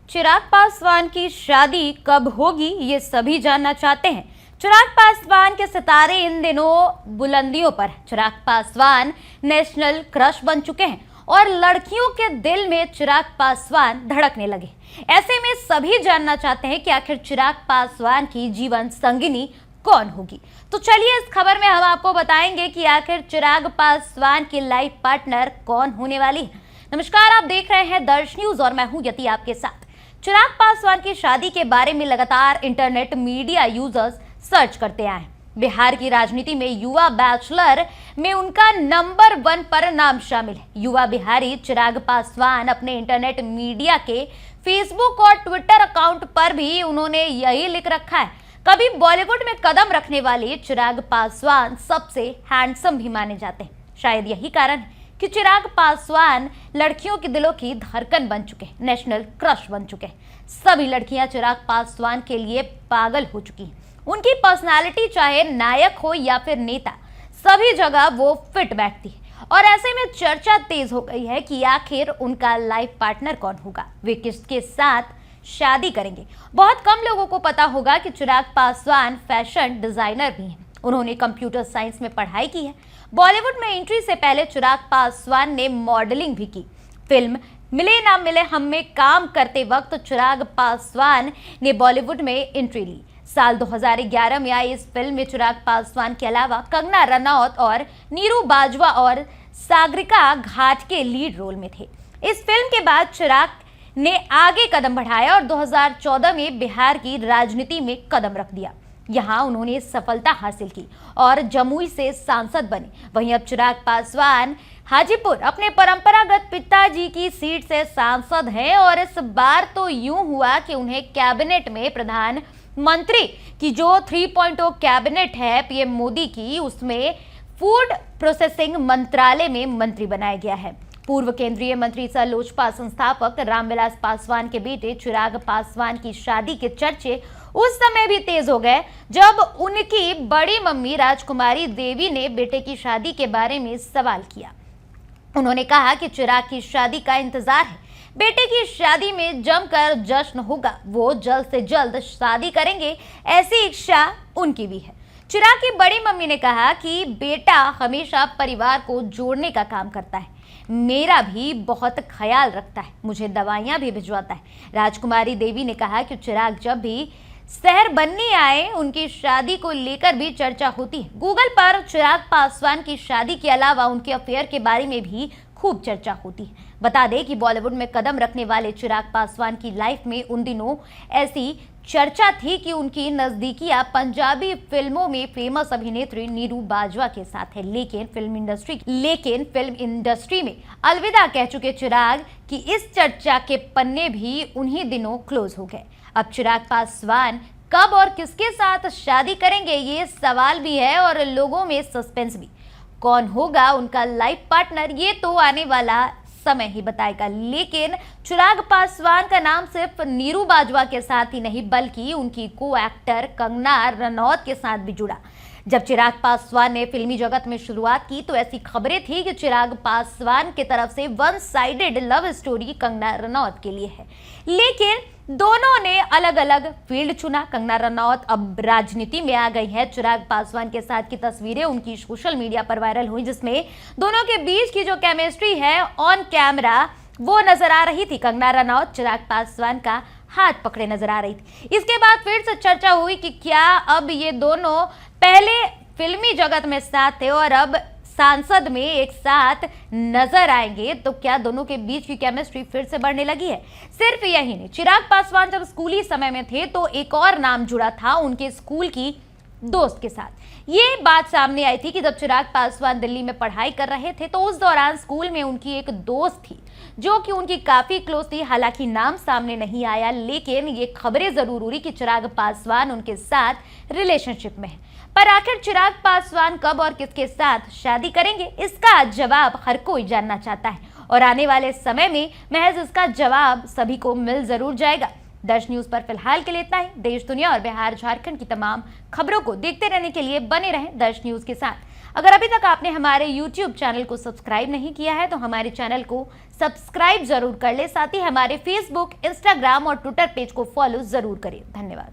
चिराग पासवान की शादी कब होगी ये सभी जानना चाहते हैं। चिराग पासवान के सितारे इन दिनों बुलंदियों पर। चिराग पासवान नेशनल क्रश बन चुके हैं और लड़कियों के दिल में चिराग पासवान धड़कने लगे। ऐसे में सभी जानना चाहते हैं कि आखिर चिराग पासवान की जीवन संगिनी कौन होगी। तो चलिए इस खबर में हम आपको बताएंगे कि आखिर चिराग पासवान की लाइफ पार्टनर कौन होने वाली है। नमस्कार, आप देख रहे हैं दर्श न्यूज और मैं हूं यति आपके साथ। चिराग पासवान की शादी के बारे में लगातार इंटरनेट मीडिया यूजर्स सर्च करते आए। बिहार की राजनीति में युवा बैचलर में उनका नंबर 1 पर नाम शामिल है। युवा बिहारी चिराग पासवान अपने इंटरनेट मीडिया के फेसबुक और ट्विटर अकाउंट पर भी उन्होंने यही लिख रखा है। कभी बॉलीवुड में कदम रखने वाले चिराग पासवान सबसे हैंडसम भी माने जाते हैं। शायद यही कारण है कि चिराग पासवान लड़कियों के दिलों की धड़कन बन चुके हैं, नेशनल क्रश बन चुके हैं। सभी लड़कियां चिराग पासवान के लिए पागल हो चुकी हैं। उनकी पर्सनालिटी चाहे नायक हो या फिर नेता, सभी जगह वो फिट बैठती है। और ऐसे में चर्चा तेज हो गई है कि आखिर उनका लाइफ पार्टनर कौन होगा, वे किसके साथ शादी करेंगे। बहुत कम लोगों को पता होगा कि चिराग पासवान फैशन डिजाइनर भी हैं। उन्होंने कंप्यूटर साइंस में पढ़ाई की है। बॉलीवुड में एंट्री से पहले चिराग पासवान ने मॉडलिंग भी की। फिल्म मिले ना मिले हम में काम करते वक्त चिराग पासवान ने बॉलीवुड में एंट्री ली। साल 2011 में आई इस फिल्म में चिराग पासवान के अलावा कंगना रनौत और नीरू बाजवा और सागरिका घाटगे लीड रोल में थे। इस फिल्म के बाद चिराग ने आगे कदम बढ़ाया और 2014 में बिहार की राजनीति में कदम रख दिया। यहाँ उन्होंने सफलता हासिल की और जमुई से सांसद बने। वहीं अब चिराग पासवान हाजीपुर अपने परंपरागत पिताजी की सीट से सांसद हैं और इस बार तो यूं हुआ कि उन्हें कैबिनेट में प्रधानमंत्री की जो 3.0 कैबिनेट है पीएम मोदी की, उसमें फूड प्रोसेसिंग मंत्रालय में मंत्री बनाया गया है। पूर्व केंद्रीय मंत्री सह लोजपा संस्थापक रामविलास पासवान के बेटे चिराग पासवान की शादी के चर्चे उस समय भी तेज हो गए जब उनकी बड़ी मम्मी राजकुमारी देवी ने बेटे की शादी के बारे में सवाल किया। उन्होंने कहा कि चिराग की शादी का इंतजार है, बेटे की शादी में जमकर जश्न होगा, वो जल्द से जल्द शादी करेंगे, ऐसी इच्छा उनकी भी है। चिराग की बड़ी मम्मी ने कहा कि बेटा हमेशा परिवार को जोड़ने का काम करता है, मेरा भी बहुत ख्याल रखता है, मुझे दवाइयां भी भिजवाता है। राजकुमारी देवी ने कहा कि चिराग जब भी शहर बनने आए उनकी शादी को लेकर भी चर्चा होती है। गूगल पर चिराग पासवान की शादी के अलावा उनके अफेयर के बारे में भी खूब चर्चा होती है। बता दें कि बॉलीवुड में कदम रखने वाले चिराग पासवान की लाइफ में उन दिनों ऐसी चर्चा थी कि उनकी नजदीकियां पंजाबी फिल्मों में फेमस अभिनेत्री नीरू बाजवा के साथ है। लेकिन फिल्म इंडस्ट्री में अलविदा कह चुके चिराग की इस चर्चा के पन्ने भी उन्हीं दिनों क्लोज हो गए। अब चिराग पासवान कब और किसके साथ शादी करेंगे, ये सवाल भी है और लोगों में सस्पेंस भी। कौन होगा उनका लाइफ पार्टनर, ये तो आने वाला समय ही बताएगा। लेकिन चिराग पासवान का नाम सिर्फ नीरू बाजवा के साथ ही नहीं बल्कि उनकी को एक्टर कंगना रनौत के साथ भी जुड़ा। जब चिराग पासवान ने फिल्मी जगत में शुरुआत की तो ऐसी खबरें थी कि चिराग पासवान की तरफ से one sided love story Kangana Ranaut के लिए है। लेकिन दोनों ने अलग अलग फील्ड चुना। कंगना रनौत अब राजनीति में आ गई है। चिराग पासवान के साथ की तस्वीरें उनकी सोशल मीडिया पर वायरल हुई, जिसमें दोनों के बीच की जो केमिस्ट्री है ऑन कैमरा वो नजर आ रही थी। कंगना रनौत चिराग पासवान का हाथ पकड़े नजर आ रही थी। इसके बाद फिर से चर्चा हुई कि क्या अब ये दोनों पहले फिल्मी जगत में साथ थे और अब सांसद में एक साथ नजर आएंगे, तो क्या दोनों के बीच की केमिस्ट्री फिर से बढ़ने लगी है। सिर्फ यही नहीं, चिराग पासवान जब स्कूली समय में थे तो एक और नाम जुड़ा था उनके स्कूल की दोस्त के साथ। ये बात सामने आई थी कि जब चिराग पासवान दिल्ली में पढ़ाई कर रहे थे तो उस दौरान स्कूल में उनकी एक दोस्त थी जो कि उनकी काफी क्लोज थी। हालांकि नाम सामने नहीं आया, लेकिन ये खबरें जरूर उड़ी कि चिराग पासवान उनके साथ रिलेशनशिप में है। पर आखिर चिराग पासवान कब और किसके साथ शादी करेंगे, इसका जवाब हर कोई जानना चाहता है और आने वाले समय में महज इसका जवाब सभी को मिल जरूर जाएगा। दर्श न्यूज पर फिलहाल के लिए इतना ही। देश दुनिया और बिहार झारखंड की तमाम खबरों को देखते रहने के लिए बने रहें दर्श न्यूज के साथ। अगर अभी तक आपने हमारे YouTube चैनल को सब्सक्राइब नहीं किया है तो हमारे चैनल को सब्सक्राइब जरूर कर ले, साथ ही हमारे Facebook, Instagram और Twitter पेज को फॉलो जरूर करें। धन्यवाद।